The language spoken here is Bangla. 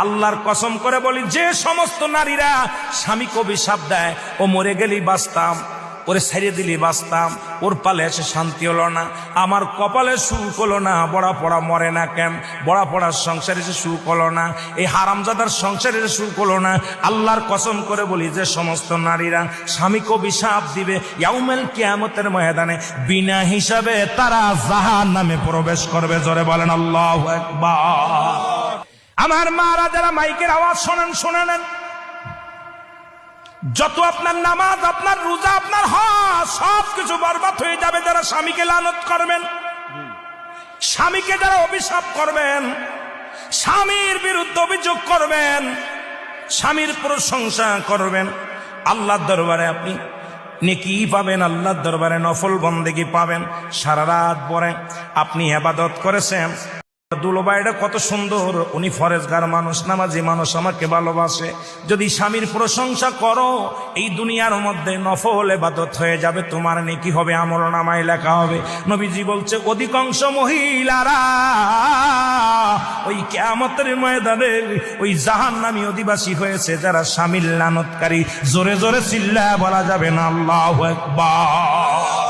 আল্লাহর কসম করে বলি, যে সমস্ত নারীরা স্বামীকে অভিশাপ দেয়, ও মরে গেলেই বাঁচতাম, ওরে ছেড়ে দিলি বাঁচতাম, ওর পালে এসে শান্তি হলো না, আমার কপালে সুখ হলো না, বড়া পড়া মরে না কেন, বড়া পড়ার সংসারে এসে সুখ হলো না, এই হারামজাদার সংসারে এসে সুখ হলো না, আল্লাহর কসম করে বলি, যে সমস্ত নারীরা স্বামীকে অভিশাপ দিবে, ইয়াউমেল কিয়ামতের ময়দানে বিনা হিসাবে তারা জাহান্নামে প্রবেশ করবে। জোরে বলেন আল্লাহু আকবার। আমার মারা যারা মাইকের আওয়াজ শোনেন, শুনে নেন, যত আপনার নামাজ, আপনার রোজা, আপনার হজ সবকিছু বরবাদ হয়ে যাবে যারা স্বামীকে লানত করবেন, স্বামীকে যারা অভিশাপ করবেন, স্বামীর বিরুদ্ধে অভিযোগ করবেন, স্বামীর প্রশংসা করবেন। আল্লাহর দরবারে আপনি নেকি পাবেন, আল্লাহর দরবারে নফল বন্দেগী পাবেন। সারা রাত পরে আপনি ইবাদত করেছেন, দুলোবাইটা কত সুন্দর, উনি ফরেজগার মানুষ, নামাজি মানুষ, আমাকে ভালোবাসে। যদি স্বামীর প্রশংসা করো, এই দুনিয়ার মধ্যে নফল ইবাদত হয়ে যাবে, তোমার নেকি হবে, আমলনামায় লেখা হবে। নবীজি বলছে, অধিকাংশ মহিলারা ওই কিয়ামতের ময়দানে ওই জাহান্নামী অধিবাসী হয়েছে যারা স্বামীর লানতকারী। জোরে জোরে চিল্লায়া বলা যাবে না আল্লাহু আকবার।